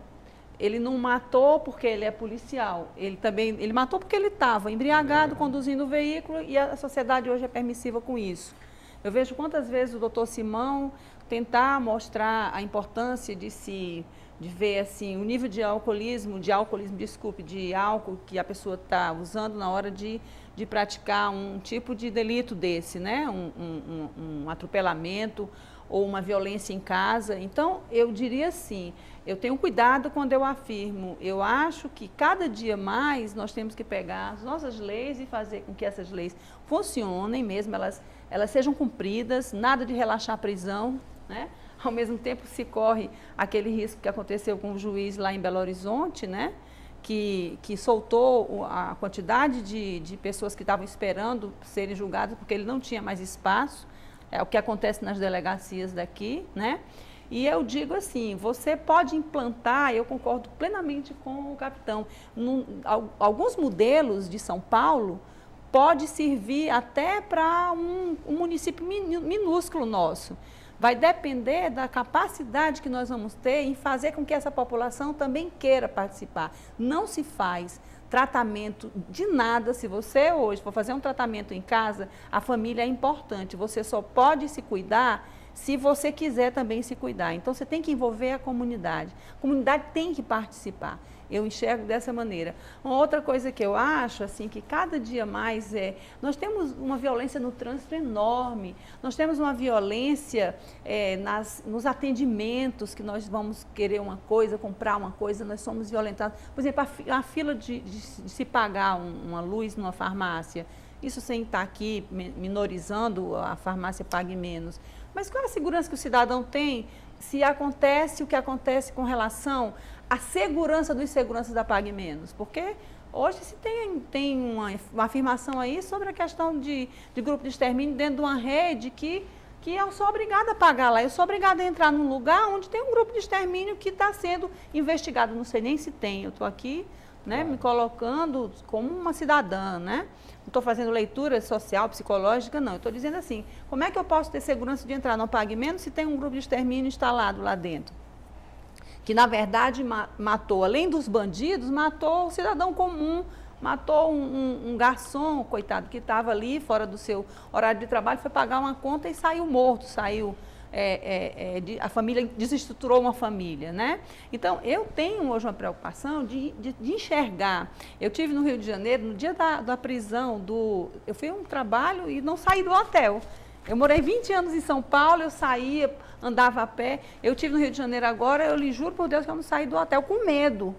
ele não matou porque ele é policial, ele matou porque ele estava embriagado, conduzindo o veículo, e a sociedade hoje é permissiva com isso. Eu vejo quantas vezes o doutor Simão tentar mostrar a importância de ver assim, o nível de álcool que a pessoa está usando na hora de praticar um tipo de delito desse, né? Um atropelamento ou uma violência em casa. Então, eu diria assim, eu tenho cuidado quando eu afirmo, eu acho que cada dia mais nós temos que pegar as nossas leis e fazer com que essas leis funcionem mesmo, elas sejam cumpridas, nada de relaxar a prisão, né? Ao mesmo tempo se corre aquele risco que aconteceu com o juiz lá em Belo Horizonte, né? Que soltou a quantidade de pessoas que estavam esperando serem julgadas porque ele não tinha mais espaço. É o que acontece nas delegacias daqui, né? E eu digo assim, você pode implantar, eu concordo plenamente com o capitão, alguns modelos de São Paulo pode servir até para um município minúsculo nosso. Vai depender da capacidade que nós vamos ter em fazer com que essa população também queira participar. Não se faz tratamento de nada. Se você hoje for fazer um tratamento em casa, a família é importante. Você só pode se cuidar se você quiser também se cuidar. Então, você tem que envolver a comunidade. A comunidade tem que participar. Eu enxergo dessa maneira. Uma outra coisa que eu acho, assim, que cada dia mais nós temos uma violência no trânsito enorme, nós temos uma violência nos atendimentos, que nós vamos querer uma coisa, comprar uma coisa, nós somos violentados. Por exemplo, a fila de se pagar uma luz numa farmácia, isso sem estar aqui minorizando, a farmácia pague menos. Mas qual é a segurança que o cidadão tem se acontece o que acontece com relação à segurança dos seguranças da Pague Menos? Porque hoje se tem uma afirmação aí sobre a questão de grupo de extermínio dentro de uma rede que eu sou obrigada a pagar lá. Eu sou obrigada a entrar num lugar onde tem um grupo de extermínio que está sendo investigado. Não sei nem se tem, eu estou aqui, né, me colocando como uma cidadã, né? Não estou fazendo leitura social, psicológica, não. Eu estou dizendo assim, como é que eu posso ter segurança de entrar no Pague Menos se tem um grupo de extermínio instalado lá dentro? Que, na verdade, matou, além dos bandidos, matou o cidadão comum, matou um garçom, coitado, que estava ali fora do seu horário de trabalho, foi pagar uma conta e saiu morto, a família desestruturou uma família, né? Então, eu tenho hoje uma preocupação de enxergar. Eu tive no Rio de Janeiro, no dia da prisão, eu fui a um trabalho e não saí do hotel. Eu morei 20 anos em São Paulo, eu saía, andava a pé. Eu tive no Rio de Janeiro agora, eu lhe juro por Deus que eu não saí do hotel com medo.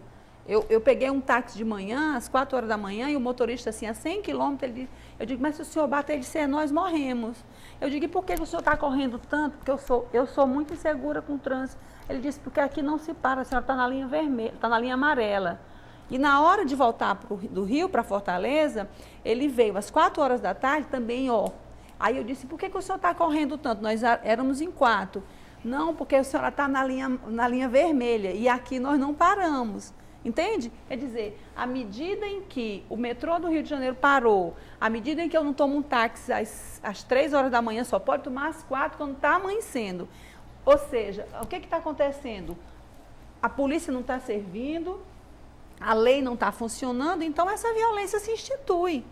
Eu peguei um táxi de manhã, às 4 horas da manhã, e o motorista, assim, a 100 quilômetros, eu digo, mas se o senhor bater, ele disse, nós morremos. Eu digo, e por que o senhor está correndo tanto? Porque eu sou muito insegura com o trânsito. Ele disse, porque aqui não se para, a senhora está na linha vermelha, está na linha amarela. E na hora de voltar do Rio para Fortaleza, ele veio às 4 horas da tarde também, Aí eu disse, por que o senhor está correndo tanto? Nós éramos em 4. Não, porque a senhora está na linha vermelha e aqui nós não paramos. Entende? Quer dizer, à medida em que o metrô do Rio de Janeiro parou, à medida em que eu não tomo um táxi às 3 horas da manhã, só pode tomar às 4 quando está amanhecendo. Ou seja, o que está acontecendo? A polícia não está servindo, a lei não está funcionando, então essa violência se institui.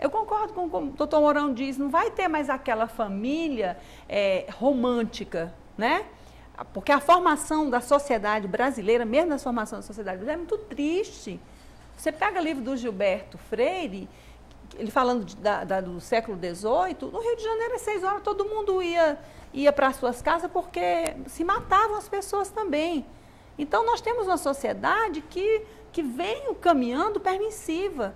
Eu concordo com o que o doutor Mourão diz, não vai ter mais aquela família romântica, né? Porque a formação da sociedade brasileira, mesmo a formação da sociedade brasileira, é muito triste. Você pega o livro do Gilberto Freire, ele falando do século XVIII, no Rio de Janeiro, às 6 horas, todo mundo ia para as suas casas porque se matavam as pessoas também. Então, nós temos uma sociedade que vem caminhando permissiva,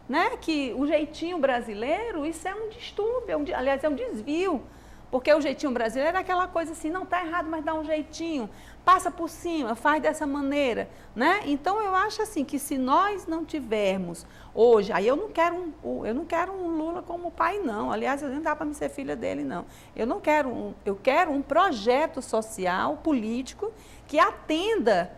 né? Que o jeitinho brasileiro, isso é um distúrbio, aliás, é um desvio. Porque o jeitinho brasileiro é aquela coisa assim, não está errado, mas dá um jeitinho, passa por cima, faz dessa maneira, né? Então, eu acho assim, que se nós não tivermos hoje, aí eu não quero um Lula como pai, não. Aliás, não dá para me ser filha dele, não. Eu quero um projeto social, político, que atenda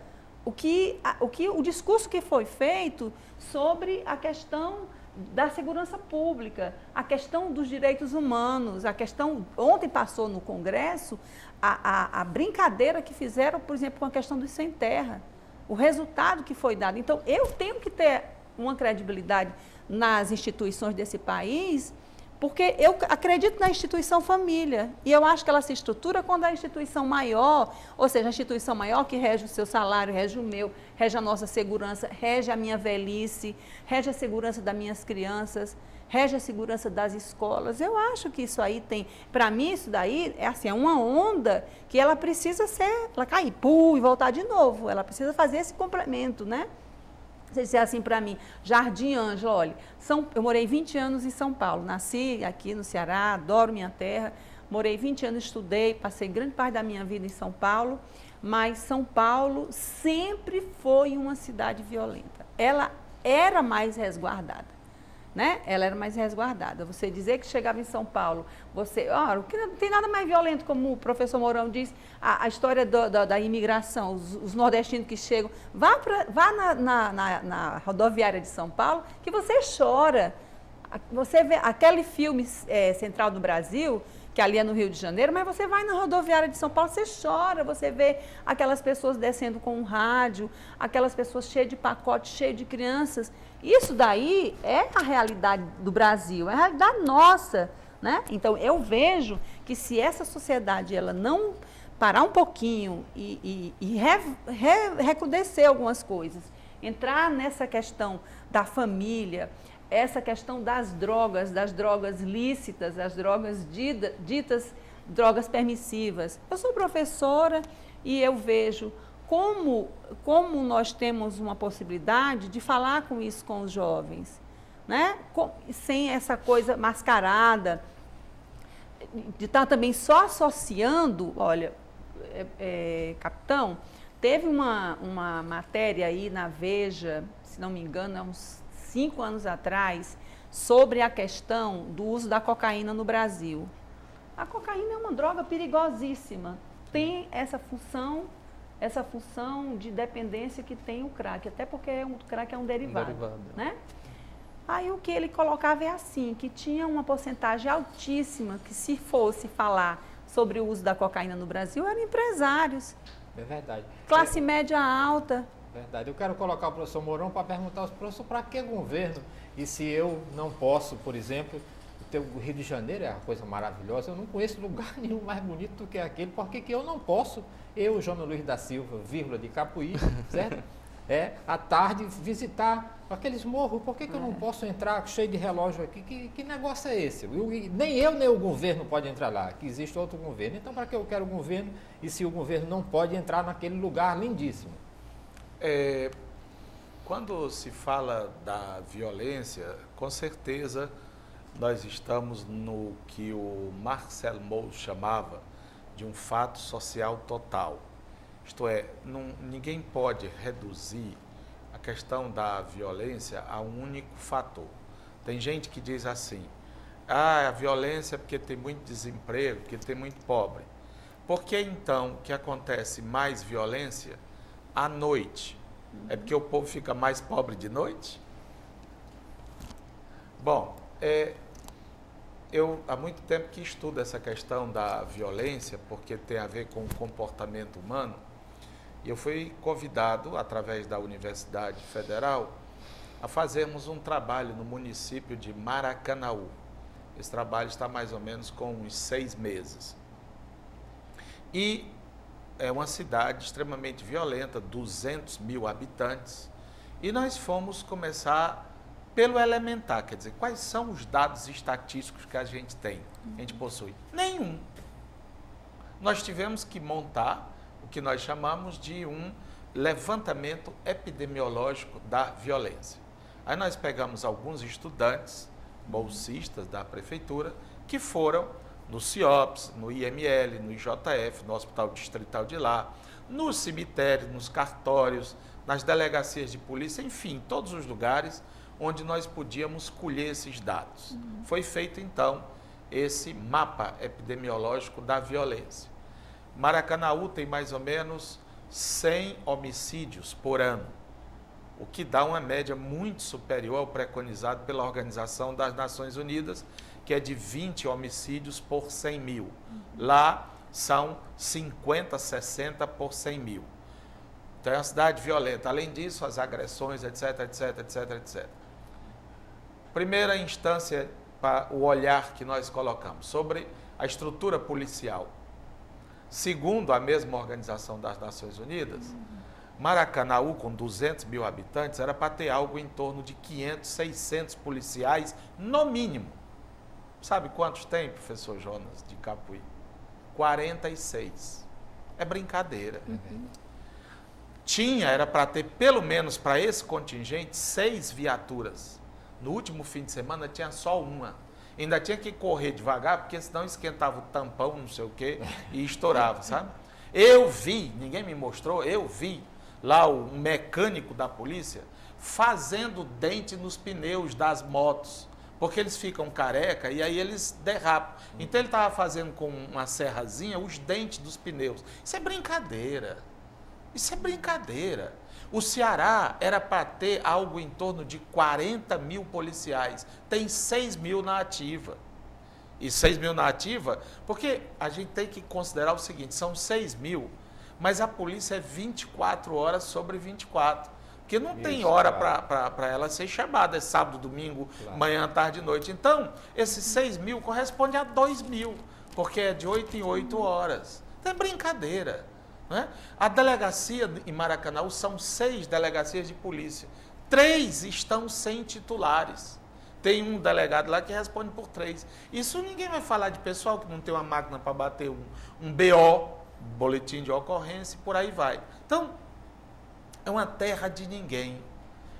o discurso que foi feito sobre a questão da segurança pública, a questão dos direitos humanos, ontem passou no Congresso a brincadeira que fizeram, por exemplo, com a questão dos sem terra, o resultado que foi dado. Então, eu tenho que ter uma credibilidade nas instituições desse país, porque eu acredito na instituição família, e eu acho que ela se estrutura quando a instituição maior, ou seja, a instituição maior que rege o seu salário, rege o meu, rege a nossa segurança, rege a minha velhice, rege a segurança das minhas crianças, rege a segurança das escolas. Eu acho que isso aí para mim isso daí é uma onda que ela precisa ela cair, e voltar de novo, ela precisa fazer esse complemento, né? Você disser assim para mim, Jardim Ângela, olha, eu morei 20 anos em São Paulo, nasci aqui no Ceará, adoro minha terra, morei 20 anos, estudei, passei grande parte da minha vida em São Paulo, mas São Paulo sempre foi uma cidade violenta. Ela era mais resguardada, né? Ela era mais resguardada. Você dizer que chegava em São Paulo, não tem nada mais violento, como o professor Mourão diz, a história da imigração, os nordestinos que chegam. Vá na rodoviária de São Paulo, que você chora. Você vê aquele filme Central do Brasil, que ali é no Rio de Janeiro, mas você vai na rodoviária de São Paulo, você chora, você vê aquelas pessoas descendo com um rádio, aquelas pessoas cheias de pacote, cheias de crianças. Isso daí é a realidade do Brasil, é a realidade nossa, né? Então, eu vejo que se essa sociedade ela não parar um pouquinho e recrudescer algumas coisas, entrar nessa questão da família, essa questão das drogas lícitas, das drogas ditas drogas permissivas. Eu sou professora e eu vejo como nós temos uma possibilidade de falar com isso com os jovens, né? Sem essa coisa mascarada, de estar também só associando, olha, capitão, teve uma matéria aí na Veja, se não me engano, há uns 5 anos atrás, sobre a questão do uso da cocaína no Brasil. A cocaína é uma droga perigosíssima, tem essa função de dependência que tem o crack, até porque o crack é um derivado, né? Aí o que ele colocava é assim, que tinha uma porcentagem altíssima que se fosse falar sobre o uso da cocaína no Brasil, eram empresários. É verdade. Classe média alta. Verdade. Eu quero colocar o professor Mourão para perguntar ao professor para que governo? E se eu não posso, por exemplo, o Rio de Janeiro é uma coisa maravilhosa, eu não conheço lugar nenhum mais bonito do que aquele, por que eu não posso, eu, João Luiz da Silva, vírgula de Capuí, certo? À tarde visitar aqueles morros, por que eu não posso entrar cheio de relógio aqui? Que negócio é esse? Nem eu, nem o governo pode entrar lá, que existe outro governo. Então, para que eu quero o governo e se o governo não pode entrar naquele lugar lindíssimo? Quando se fala da violência, com certeza nós estamos no que o Marcel Mauss chamava de um fato social total. Isto é, ninguém pode reduzir a questão da violência a um único fator. Tem gente que diz assim, a violência é porque tem muito desemprego, porque tem muito pobre. Por que então que acontece mais violência à noite? É porque o povo fica mais pobre de noite? Bom, eu há muito tempo que estudo essa questão da violência, porque tem a ver com o comportamento humano, e eu fui convidado, através da Universidade Federal, a fazermos um trabalho no município de Maracanaú. Esse trabalho está mais ou menos com uns 6 meses. E é uma cidade extremamente violenta, 200 mil habitantes, e nós fomos começar pelo elementar, quer dizer, quais são os dados estatísticos que a gente tem, a gente possui? Nenhum. Nós tivemos que montar o que nós chamamos de um levantamento epidemiológico da violência. Aí nós pegamos alguns estudantes, bolsistas da prefeitura, que foram no CIOPS, no IML, no IJF, no Hospital Distrital de lá, nos cemitérios, nos cartórios, nas delegacias de polícia, enfim, todos os lugares onde nós podíamos colher esses dados. Foi feito, então, esse mapa epidemiológico da violência. Maracanaú tem mais ou menos 100 homicídios por ano, o que dá uma média muito superior ao preconizado pela Organização das Nações Unidas, que é de 20 homicídios por 100 mil. Lá são 50, 60 por 100 mil. Então é uma cidade violenta. Além disso, as agressões, etc, etc, etc, etc. Primeira instância, para o olhar que nós colocamos sobre a estrutura policial. Segundo a mesma Organização das Nações Unidas, Maracanaú, com 200 mil habitantes, era para ter algo em torno de 500, 600 policiais, no mínimo. Sabe quantos tem, professor Jonas, de Capuí? 46. É brincadeira. Era para ter, pelo menos para esse contingente, 6 viaturas. No último fim de semana tinha só uma. Ainda tinha que correr devagar, porque senão esquentava o tampão, não sei o quê, e estourava, sabe? Eu vi, ninguém me mostrou, eu vi lá um mecânico da polícia fazendo dente nos pneus das motos, porque eles ficam careca e aí eles derrapam. Então ele estava fazendo com uma serrazinha os dentes dos pneus. Isso é brincadeira. Isso é brincadeira. O Ceará era para ter algo em torno de 40 mil policiais. Tem 6 mil na ativa. E 6 mil na ativa, porque a gente tem que considerar o seguinte, são 6 mil, mas a polícia é 24 horas sobre 24. Porque não tem hora para ela ser chamada, é sábado, domingo, manhã, tarde e noite. Então, esses 6 mil corresponde a 2 mil, porque é de 8 em 8 horas. Então é brincadeira. Né? A delegacia em Maracanaú são 6 delegacias de polícia. 3 estão sem titulares. Tem um delegado lá que responde por 3. Isso ninguém vai falar de pessoal que não tem uma máquina para bater um BO, boletim de ocorrência, e por aí vai. Então, é uma terra de ninguém.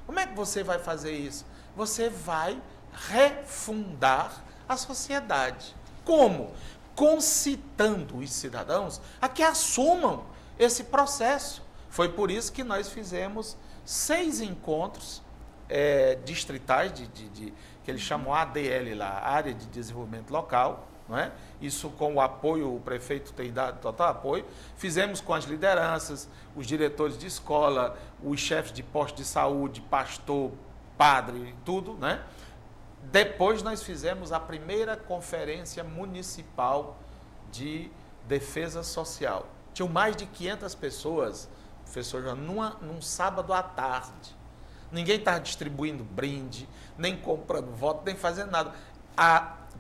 Como é que você vai fazer isso? Você vai refundar a sociedade. Como? Concitando os cidadãos a que assumam esse processo. Foi por isso que nós fizemos 6 encontros distritais, que eles chamam ADL lá, Área de Desenvolvimento Local, não é? Isso com o apoio, o prefeito tem dado total apoio. Fizemos com as lideranças, os diretores de escola, os chefes de posto de saúde, pastor, padre, tudo, né? Depois nós fizemos a primeira conferência municipal de defesa social. Tinham mais de 500 pessoas, professor João, num sábado à tarde. Ninguém estava distribuindo brinde, nem comprando voto, nem fazendo nada.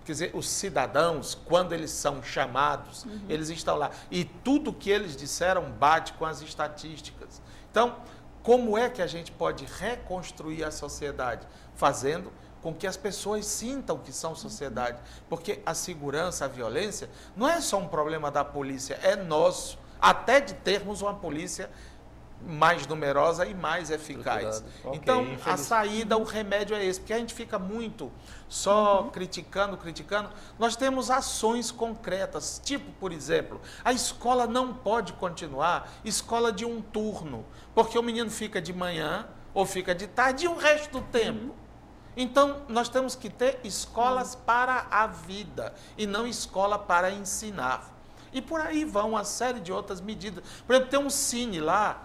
Quer dizer, os cidadãos, quando eles são chamados, eles estão lá. E tudo que eles disseram bate com as estatísticas. Então, como é que a gente pode reconstruir a sociedade? Fazendo com que as pessoas sintam que são sociedade. Porque a segurança, a violência, não é só um problema da polícia, é nosso. Até de termos uma polícia mais numerosa e mais eficaz. Então, a saída, o remédio é esse, porque a gente fica muito só criticando. Nós temos ações concretas, tipo, por exemplo, a escola não pode continuar escola de um turno, porque o menino fica de manhã ou fica de tarde e o resto do tempo. Então, nós temos que ter escolas para a vida e não escola para ensinar. E por aí vão uma série de outras medidas. Por exemplo, tem um cine lá,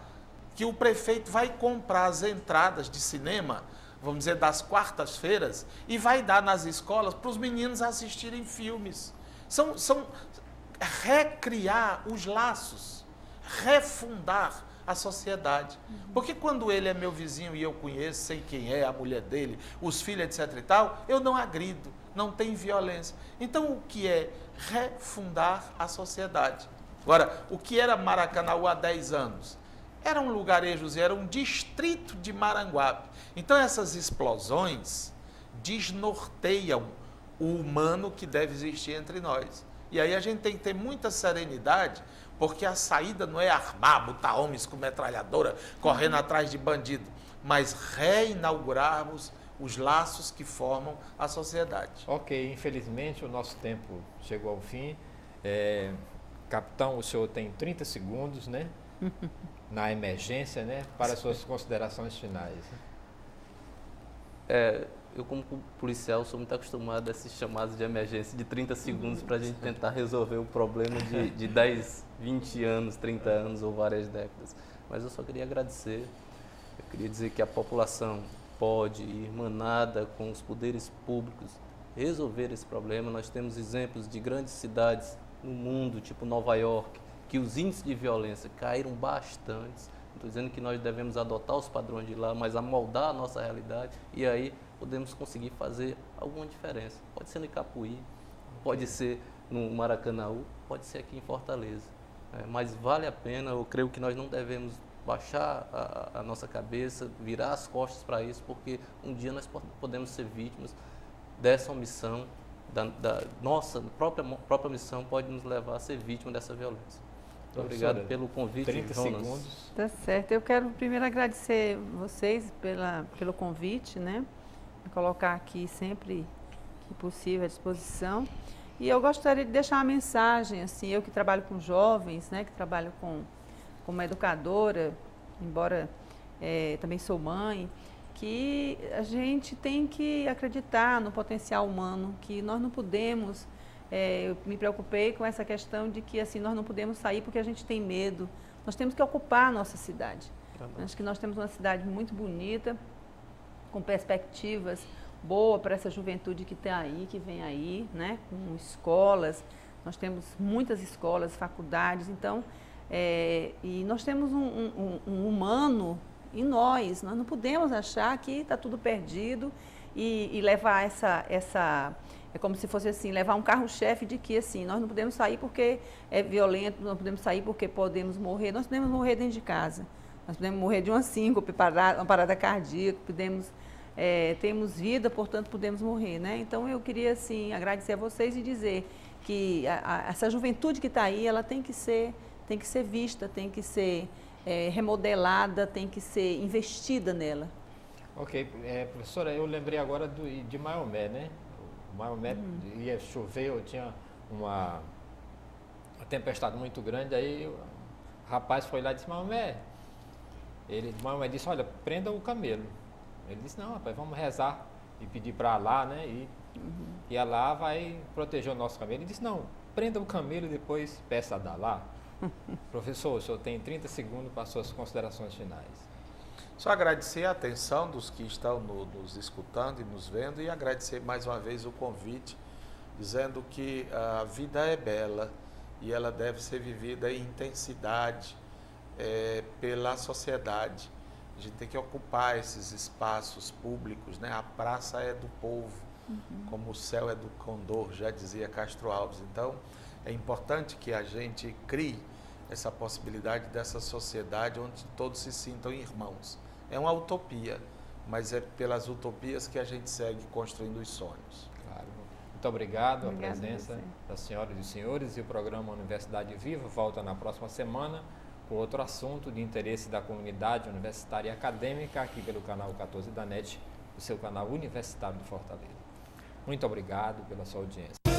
que o prefeito vai comprar as entradas de cinema, vamos dizer, das quartas-feiras, e vai dar nas escolas para os meninos assistirem filmes. São recriar os laços, refundar a sociedade. Porque quando ele é meu vizinho e eu conheço, sei quem é, a mulher dele, os filhos, etc e tal, eu não agrido, não tem violência. Então, o que é refundar a sociedade? Agora, o que era Maracanaú há 10 anos? Eram lugarejos, era um distrito de Maranguape. Então, essas explosões desnorteiam o humano que deve existir entre nós. E aí a gente tem que ter muita serenidade, porque a saída não é armar, botar homens com metralhadora, correndo atrás de bandido, mas reinaugurarmos os laços que formam a sociedade. Ok, infelizmente o nosso tempo chegou ao fim. Capitão, o senhor tem 30 segundos, né? Na emergência, né? Para as suas considerações finais. Eu, como policial, sou muito acostumado a esses chamados de emergência de 30 segundos para a gente tentar resolver o problema de 10, 20 anos, 30 anos ou várias décadas. Mas eu só queria agradecer. Eu queria dizer que a população pode ir irmanada com os poderes públicos resolver esse problema. Nós temos exemplos de grandes cidades no mundo, tipo Nova York, que os índices de violência caíram bastante. Não estou dizendo que nós devemos adotar os padrões de lá, mas amoldar a nossa realidade e aí podemos conseguir fazer alguma diferença. Pode ser no Icapuí, pode ser no Maracanaú, pode ser aqui em Fortaleza. Mas vale a pena, eu creio que nós não devemos baixar a nossa cabeça, virar as costas para isso, porque um dia nós podemos ser vítimas dessa omissão, da nossa própria missão pode nos levar a ser vítima dessa violência. Muito obrigado pelo convite, 30 Jonas. segundos. Tá certo. Eu quero primeiro agradecer vocês pelo convite, né? Me colocar aqui sempre que possível à disposição. E eu gostaria de deixar uma mensagem, assim, eu que trabalho com jovens, né? Que trabalho como educadora, embora também sou mãe, que a gente tem que acreditar no potencial humano, que nós não podemos... eu me preocupei com essa questão de que assim, nós não podemos sair porque a gente tem medo. Nós temos que ocupar a nossa cidade. Acho que nós temos uma cidade muito bonita, com perspectivas boas para essa juventude que está aí, que vem aí, né? Com escolas. Nós temos muitas escolas, faculdades. Então, e nós temos um humano em nós. Nós não podemos achar que está tudo perdido e levar essa é como se fosse assim, levar um carro-chefe de que assim, nós não podemos sair porque é violento, não podemos sair porque podemos morrer. Nós podemos morrer dentro de casa. Nós podemos morrer de uma síncope, uma parada cardíaca, temos vida, portanto podemos morrer, né? Então eu queria assim agradecer a vocês e dizer que essa juventude que está aí, ela tem que ser vista, tem que ser remodelada, tem que ser investida nela. Ok, professora, eu lembrei agora de Maomé, né? O Maomé ia chover, eu tinha uma tempestade muito grande, aí o rapaz foi lá e disse, Maomé disse, olha, prenda o camelo. Ele disse, não, rapaz, vamos rezar e pedir para Alá, né? E Alá vai proteger o nosso camelo. Ele disse, não, prenda o camelo e depois peça a Alá. Professor, o senhor tem 30 segundos para as suas considerações finais. Só agradecer a atenção dos que estão nos escutando e nos vendo e agradecer mais uma vez o convite, dizendo que a vida é bela e ela deve ser vivida em intensidade pela sociedade. A gente tem que ocupar esses espaços públicos, né? A praça é do povo, como o céu é do condor, já dizia Castro Alves. Então, é importante que a gente crie essa possibilidade dessa sociedade onde todos se sintam irmãos. É uma utopia, mas é pelas utopias que a gente segue construindo os sonhos. Claro. Muito obrigado a presença das senhoras e dos senhores, e o programa Universidade Viva volta na próxima semana com outro assunto de interesse da comunidade universitária e acadêmica aqui pelo canal 14 da NET, o seu canal universitário de Fortaleza. Muito obrigado pela sua audiência.